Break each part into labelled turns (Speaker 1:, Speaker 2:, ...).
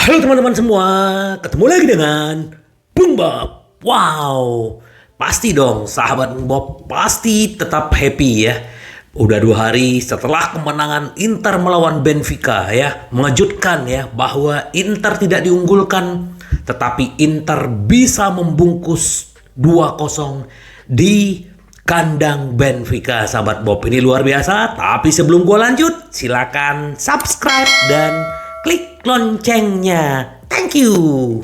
Speaker 1: Halo teman-teman semua, ketemu lagi dengan Bung Bob. Wow, pasti dong sahabat Bung Bob pasti tetap happy ya. Udah 2 hari setelah kemenangan Inter melawan Benfica ya, mengejutkan ya bahwa Inter tidak diunggulkan, tetapi Inter bisa membungkus 2-0 di kandang Benfica, sahabat Bob. Ini luar biasa. Tapi sebelum gua lanjut, silakan subscribe dan klik loncengnya. Thank you.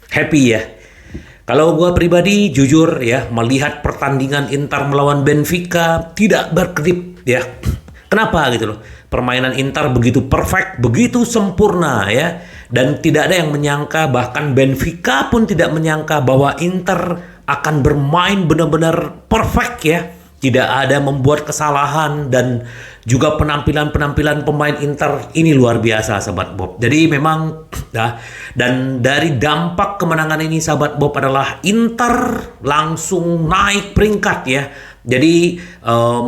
Speaker 1: Happy ya. Kalau gue pribadi jujur ya, melihat pertandingan Inter melawan Benfica tidak berkedip ya. Kenapa gitu loh? Permainan Inter begitu perfect, begitu sempurna ya. Dan tidak ada yang menyangka, bahkan Benfica pun tidak menyangka bahwa Inter akan bermain benar-benar perfect ya. Tidak ada membuat kesalahan, dan juga penampilan pemain Inter ini luar biasa, sahabat Bob. Jadi memang ya, dan dari dampak kemenangan ini, sahabat Bob, adalah Inter langsung naik peringkat ya. Jadi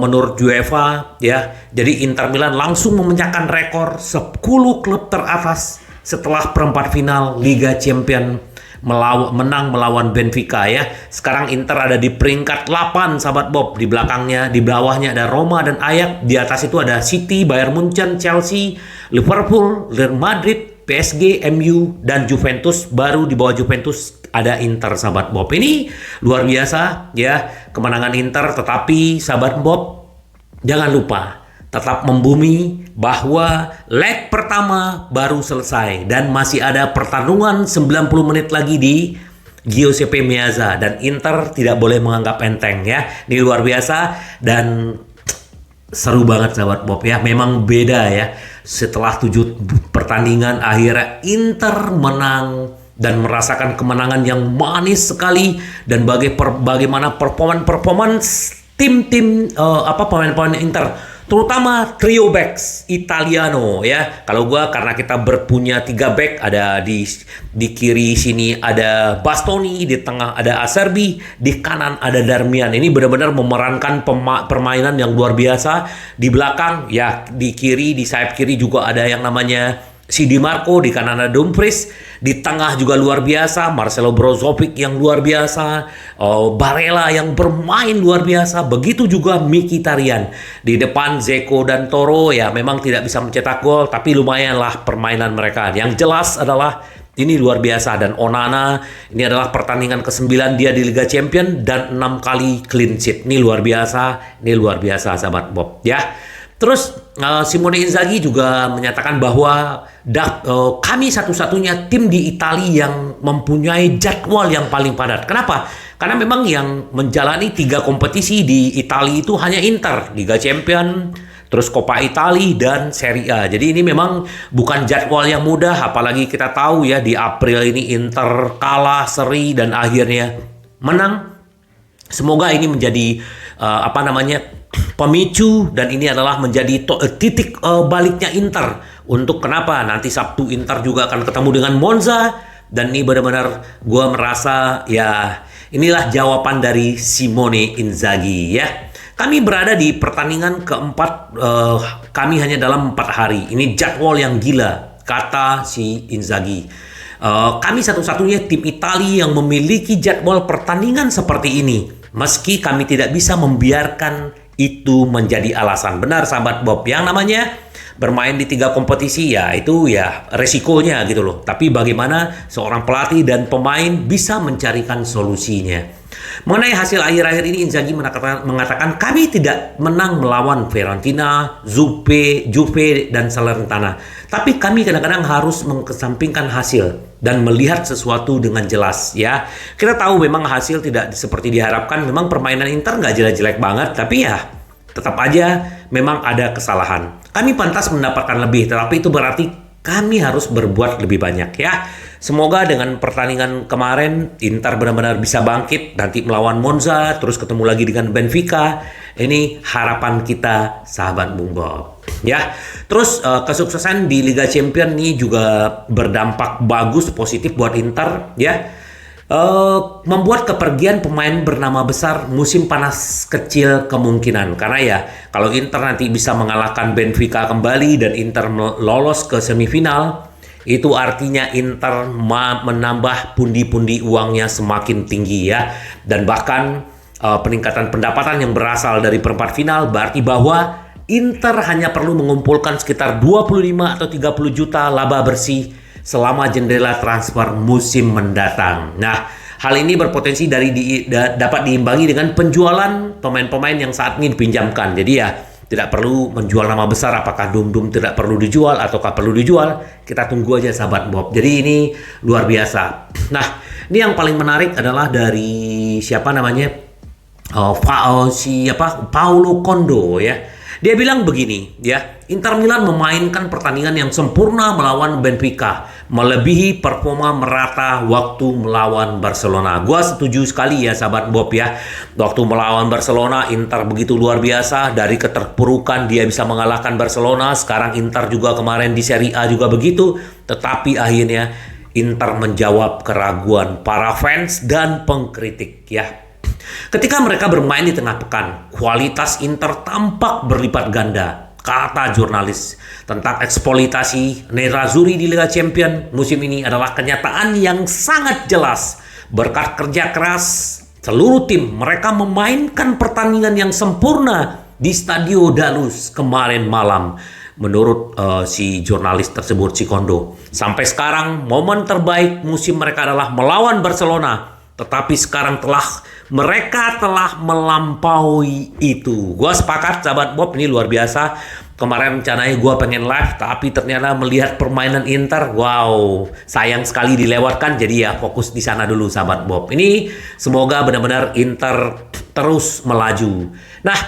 Speaker 1: menurut UEFA ya, jadi Inter Milan langsung memecahkan rekor 10 klub teratas setelah perempat final Liga Champions menang melawan Benfica ya. Sekarang Inter ada di peringkat 8, sahabat Bob. Di belakangnya, di bawahnya ada Roma dan Ajax. Di atas itu ada City, Bayern Munchen, Chelsea, Liverpool, Real Madrid, PSG, MU, dan Juventus. Baru di bawah Juventus ada Inter, sahabat Bob. Ini luar biasa ya, kemenangan Inter. Tetapi sahabat Bob, jangan lupa tetap membumi bahwa leg pertama baru selesai dan masih ada pertarungan 90 menit lagi di Giuseppe Meazza, dan Inter tidak boleh menganggap enteng ya. Ini luar biasa dan seru banget, sahabat Bob ya. Memang beda ya, setelah 7 pertandingan akhirnya Inter menang dan merasakan kemenangan yang manis sekali. Dan bagaimana performance tim-tim pemain-pemain Inter, terutama trio backs Italiano ya. Kalau gua, karena kita berpunya 3 back, ada di kiri sini ada Bastoni, di tengah ada Acerbi, di kanan ada Darmian. Ini benar-benar memerankan permainan yang luar biasa. Di belakang ya, di kiri, di sayap kiri juga ada yang namanya si Di Marco, di kanan ada Dumfries, di tengah juga luar biasa Marcelo Brozovic yang luar biasa, Barella yang bermain luar biasa, begitu juga Mkhitaryan. Di depan Dzeko dan Toro ya, memang tidak bisa mencetak gol, tapi lumayanlah permainan mereka. Yang jelas adalah ini luar biasa. Dan Onana, ini adalah pertandingan ke-9 dia di Liga Champions dan 6 kali clean sheet. Ini luar biasa, sahabat Bob ya. Terus Simone Inzaghi juga menyatakan bahwa kami satu-satunya tim di Italia yang mempunyai jadwal yang paling padat. Kenapa? Karena memang yang menjalani 3 kompetisi di Italia itu hanya Inter, Liga Champions, terus Coppa Italia, dan Serie A. Jadi ini memang bukan jadwal yang mudah, apalagi kita tahu ya di April ini Inter kalah seri dan akhirnya menang. Semoga ini menjadi pemicu, dan ini adalah menjadi titik baliknya Inter untuk kenapa nanti Sabtu Inter juga akan ketemu dengan Monza. Dan ini benar-benar gue merasa ya, inilah jawaban dari Simone Inzaghi ya. Kami berada di pertandingan keempat, kami hanya dalam 4 hari. Ini jadwal yang gila, kata si Inzaghi. Kami satu-satunya tim Italia yang memiliki jadwal pertandingan seperti ini. Meski kami tidak bisa membiarkan itu menjadi alasan. Benar, sahabat Bob, yang namanya bermain di 3 kompetisi ya, itu ya resikonya gitu loh. Tapi bagaimana seorang pelatih dan pemain bisa mencarikan solusinya. Mengenai hasil akhir-akhir ini, Inzaghi mengatakan kami tidak menang melawan Fiorentina, Juve, dan Salernitana. Tapi kami kadang-kadang harus mengesampingkan hasil dan melihat sesuatu dengan jelas ya. Kita tahu memang hasil tidak seperti diharapkan. Memang permainan Inter nggak jelek-jelek banget, tapi ya tetap aja memang ada kesalahan. Kami pantas mendapatkan lebih, tetapi itu berarti kami harus berbuat lebih banyak ya. Semoga dengan pertandingan kemarin Inter benar-benar bisa bangkit nanti melawan Monza, terus ketemu lagi dengan Benfica. Ini harapan kita, sahabat Bung Bob ya. Terus kesuksesan di Liga Champions ini juga berdampak bagus, positif buat Inter ya. Membuat kepergian pemain bernama besar musim panas kecil kemungkinan, karena ya kalau Inter nanti bisa mengalahkan Benfica kembali dan Inter lolos ke semifinal, Itu artinya Inter menambah pundi-pundi uangnya semakin tinggi ya. Dan bahkan peningkatan pendapatan yang berasal dari perempat final berarti bahwa Inter hanya perlu mengumpulkan sekitar 25 atau 30 juta laba bersih selama jendela transfer musim mendatang. Nah, hal ini berpotensi dapat diimbangi dengan penjualan pemain-pemain yang saat ini dipinjamkan. Jadi ya, tidak perlu menjual nama besar. Apakah Dum-Dum tidak perlu dijual ataukah perlu dijual? Kita tunggu aja sahabat Bob. Jadi ini luar biasa. Nah, ini yang paling menarik adalah dari siapa namanya? Paulo Kondo ya. Dia bilang begini ya, Inter Milan memainkan pertandingan yang sempurna melawan Benfica, melebihi performa merata waktu melawan Barcelona. Gua setuju sekali ya sahabat Bob ya. Waktu melawan Barcelona Inter begitu luar biasa, dari keterpurukan dia bisa mengalahkan Barcelona. Sekarang Inter juga kemarin di Serie A juga begitu, tetapi akhirnya Inter menjawab keraguan para fans dan pengkritik ya. Ketika mereka bermain di tengah pekan, kualitas Inter tampak berlipat ganda, kata jurnalis. Tentang eksploitasi Nerazzurri di Liga Champions musim ini adalah kenyataan yang sangat jelas. Berkat kerja keras seluruh tim, mereka memainkan pertandingan yang sempurna di Stadio Dalus kemarin malam. Menurut si jurnalis tersebut, si Kondo. Sampai sekarang, momen terbaik musim mereka adalah melawan Barcelona. Tetapi sekarang mereka telah melampaui itu. Gua sepakat sahabat Bob, ini luar biasa. Kemarin rencananya gua pengen live, tapi ternyata melihat permainan Inter, wow, sayang sekali dilewatkan. Jadi ya fokus di sana dulu sahabat Bob. Ini semoga benar-benar Inter terus melaju. Nah,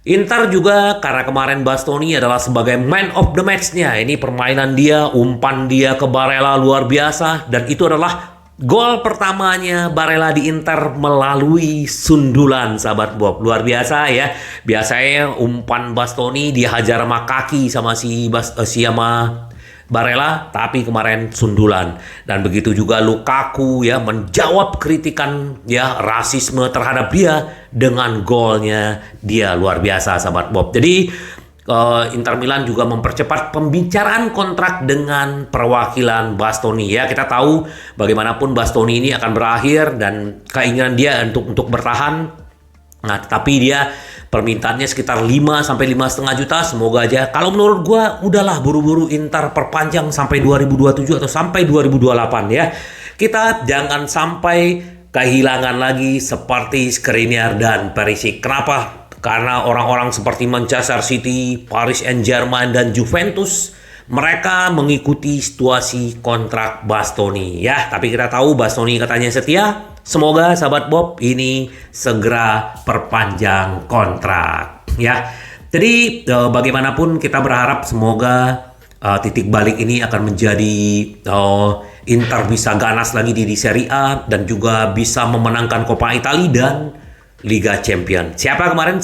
Speaker 1: Inter juga karena kemarin Bastoni adalah sebagai man of the match-nya. Ini permainan dia, umpan dia ke Barella luar biasa. Dan itu adalah gol pertamanya Barella di Inter melalui sundulan sahabat Bob. Luar biasa ya. Biasanya umpan Bastoni dihajar sama kaki sama sama Barella, tapi kemarin sundulan. Dan begitu juga Lukaku ya menjawab kritikan ya rasisme terhadap dia dengan golnya dia. Luar biasa sahabat Bob. Jadi Inter Milan juga mempercepat pembicaraan kontrak dengan perwakilan Bastoni ya. Kita tahu bagaimanapun Bastoni ini akan berakhir dan keinginan dia untuk bertahan. Nah, tapi dia permintaannya sekitar 5 sampai 5,5 juta. Semoga aja, kalau menurut gua udahlah buru-buru Inter perpanjang sampai 2027 atau sampai 2028 ya. Kita jangan sampai kehilangan lagi seperti Skriniar dan Perisic. Kenapa? Karena orang-orang seperti Manchester City, Paris Saint-Germain, dan Juventus, mereka mengikuti situasi kontrak Bastoni. Ya, tapi kita tahu Bastoni katanya setia. Semoga sahabat Bob ini segera perpanjang kontrak. Ya, jadi bagaimanapun kita berharap semoga titik balik ini akan menjadi Inter bisa ganas lagi di Serie A dan juga bisa memenangkan Coppa Italia dan Liga Champion. Siapa kemarin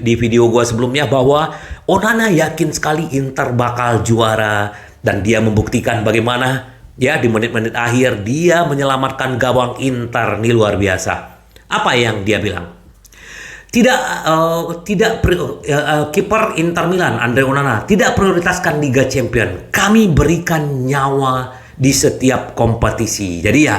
Speaker 1: di video gua sebelumnya bahwa Onana yakin sekali Inter bakal juara dan dia membuktikan bagaimana ya di menit-menit akhir dia menyelamatkan gawang Inter. Ini luar biasa. Apa yang dia bilang? Kiper Inter Milan Andre Onana tidak prioritaskan Liga Champion. Kami berikan nyawa di setiap kompetisi. Jadi ya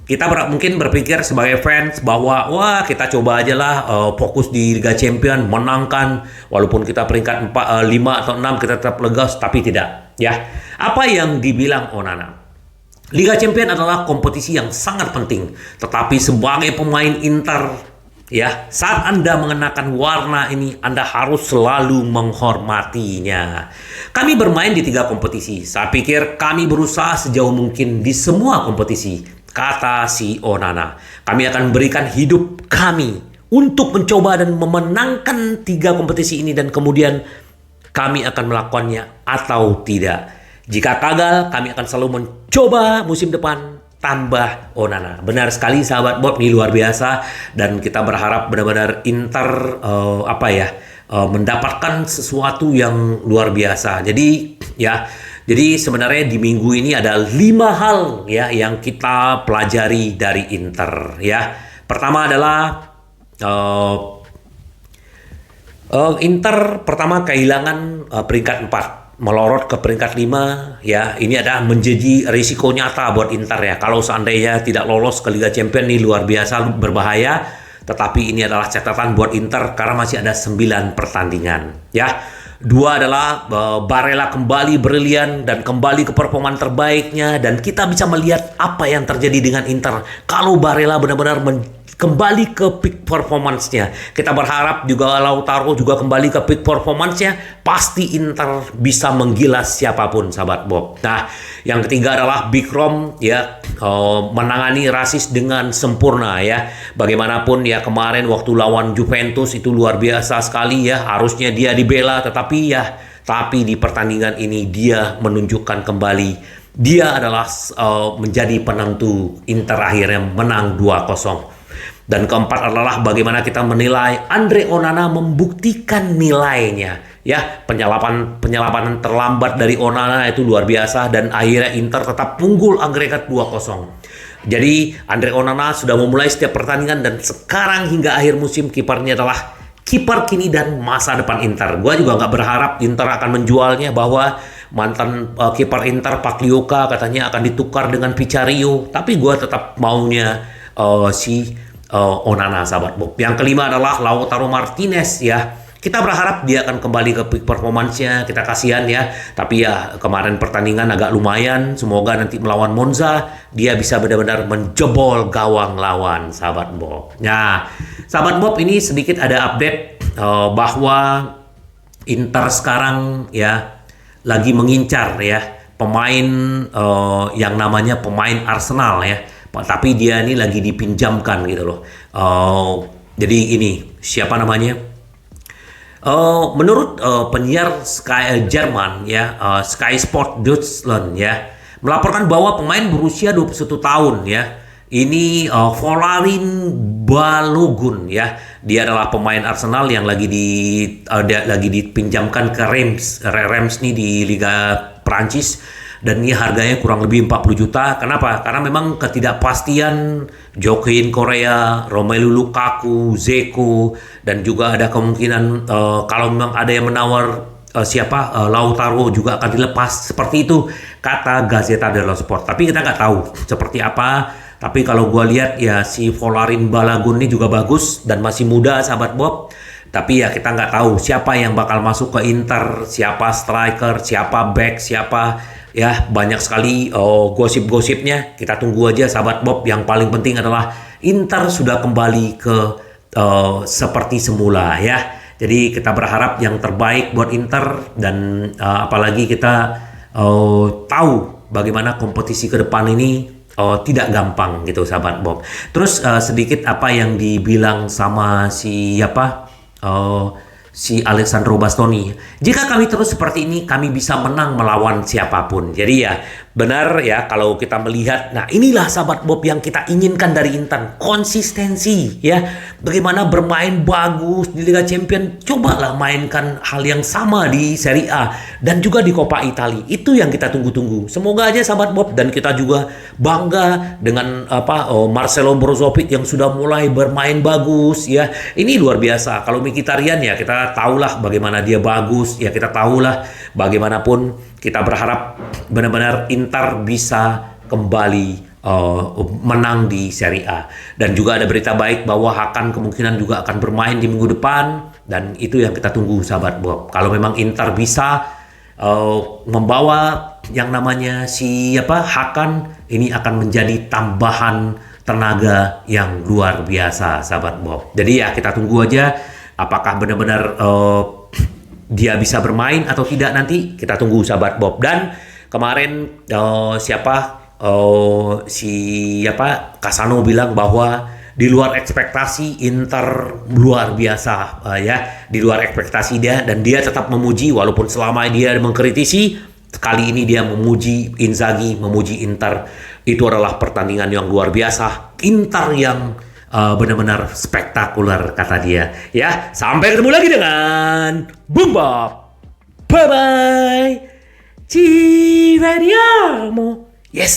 Speaker 1: kita mungkin berpikir sebagai fans bahwa wah kita coba aja lah fokus di Liga Champion, menangkan walaupun kita peringkat 5 atau 6 kita tetap legas, tapi tidak ya. Apa yang dibilang Onana? Liga Champion adalah kompetisi yang sangat penting, tetapi sebagai pemain Inter ya, saat Anda mengenakan warna ini Anda harus selalu menghormatinya. Kami bermain di 3 kompetisi. Saya pikir kami berusaha sejauh mungkin di semua kompetisi. Kata si Onana, kami akan berikan hidup kami untuk mencoba dan memenangkan 3 kompetisi ini dan kemudian kami akan melakukannya atau tidak. Jika gagal, kami akan selalu mencoba musim depan, tambah Onana. Benar sekali sahabat Bob, ini luar biasa dan kita berharap benar-benar Inter mendapatkan sesuatu yang luar biasa. Jadi sebenarnya di minggu ini ada 5 hal ya yang kita pelajari dari Inter ya. Pertama adalah Inter pertama kehilangan peringkat 4 melorot ke peringkat 5 ya, ini adalah menjadi risiko nyata buat Inter ya. Kalau seandainya tidak lolos ke Liga Champions ini luar biasa berbahaya, tetapi ini adalah catatan buat Inter karena masih ada 9 pertandingan ya. Dua adalah Barella kembali brilian dan kembali ke performa terbaiknya, dan kita bisa melihat apa yang terjadi dengan Inter kalau Barella benar-benar kembali ke peak performance-nya. Kita berharap juga Lautaro juga kembali ke peak performance-nya. Pasti Inter bisa menggilas siapapun, sahabat Bob. Nah, yang ketiga adalah Big Rom ya, menangani rasis dengan sempurna ya. Bagaimanapun ya, kemarin waktu lawan Juventus itu luar biasa sekali ya. Harusnya dia dibela, tapi di pertandingan ini dia menunjukkan kembali dia adalah menjadi penentu. Inter akhirnya menang 2-0. Dan keempat adalah bagaimana kita menilai Andre Onana membuktikan nilainya. Ya, penyelapan terlambat dari Onana itu luar biasa, dan akhirnya Inter tetap unggul agregat 2-0. Jadi Andre Onana sudah memulai setiap pertandingan, dan sekarang hingga akhir musim kipernya adalah kiper kini dan masa depan Inter. Gua juga nggak berharap Inter akan menjualnya, bahwa mantan kiper Inter Pagliuca katanya akan ditukar dengan Vicario, tapi gua tetap maunya Onana, sahabat Bob. Yang kelima adalah Lautaro Martinez ya. Kita berharap dia akan kembali ke peak performance-nya. Kita kasihan ya. Tapi ya kemarin pertandingan agak lumayan. Semoga nanti melawan Monza dia bisa benar-benar menjebol gawang lawan, sahabat Bob. Nah, sahabat Bob, ini sedikit ada update bahwa Inter sekarang ya lagi mengincar ya pemain yang namanya pemain Arsenal ya. Tapi dia ini lagi dipinjamkan gitu loh. Jadi ini siapa namanya? Menurut penyiar Sky Jerman ya, Sky Sport Deutschland ya, melaporkan bahwa pemain berusia 21 tahun ya. Ini Folarin Balogun ya. Dia adalah pemain Arsenal yang lagi dipinjamkan ke Reims nih di Liga Prancis. Dan ini harganya kurang lebih 40 juta. Kenapa? Karena memang ketidakpastian Joaquin Correa, Romelu Lukaku, Dzeko, dan juga ada kemungkinan kalau memang ada yang menawar Lautaro juga akan dilepas. Seperti itu kata Gazzetta dello Sport. Tapi kita nggak tahu seperti apa. Tapi kalau gue lihat ya si Folarin Balogun ini juga bagus dan masih muda, sahabat Bob. Tapi ya kita nggak tahu siapa yang bakal masuk ke Inter, siapa striker, siapa back, siapa ya, banyak sekali gosip-gosipnya. Kita tunggu aja, sahabat Bob. Yang paling penting adalah Inter sudah kembali ke seperti semula ya. Jadi kita berharap yang terbaik buat Inter, dan apalagi kita tahu bagaimana kompetisi ke depan ini tidak gampang gitu, sahabat Bob. Terus sedikit apa yang dibilang sama si Alessandro Bastoni. Jika kami terus seperti ini, kami bisa menang melawan siapapun. Jadi ya benar ya, kalau kita melihat, nah inilah sahabat Bob yang kita inginkan dari Inter, konsistensi ya. Bagaimana bermain bagus di Liga Champions, cobalah mainkan hal yang sama di Serie A dan juga di Coppa Italia. Itu yang kita tunggu-tunggu. Semoga aja, sahabat Bob, dan kita juga bangga dengan Marcelo Brozovic yang sudah mulai bermain bagus ya. Ini luar biasa. Kalau Mkhitaryan ya kita tahulah bagaimana dia bagus ya, kita tahulah bagaimanapun. Kita berharap benar-benar Inter bisa kembali menang di Serie A. Dan juga ada berita baik bahwa Hakan kemungkinan juga akan bermain di minggu depan, dan itu yang kita tunggu, sahabat Bob. Kalau memang Inter bisa membawa yang namanya Hakan, ini akan menjadi tambahan tenaga yang luar biasa, sahabat Bob. Jadi ya kita tunggu aja apakah benar-benar dia bisa bermain atau tidak, nanti kita tunggu, sahabat Bob. Dan kemarin Casano bilang bahwa di luar ekspektasi Inter luar biasa ya, di luar ekspektasi dia, dan dia tetap memuji walaupun selama dia mengkritisi. Kali ini dia memuji Inzaghi, memuji Inter. Itu adalah pertandingan yang luar biasa. Inter yang benar-benar spektakuler, kata dia. Ya, sampai ketemu lagi dengan Boom Bob. Bye bye. Ci vediamo. Yes.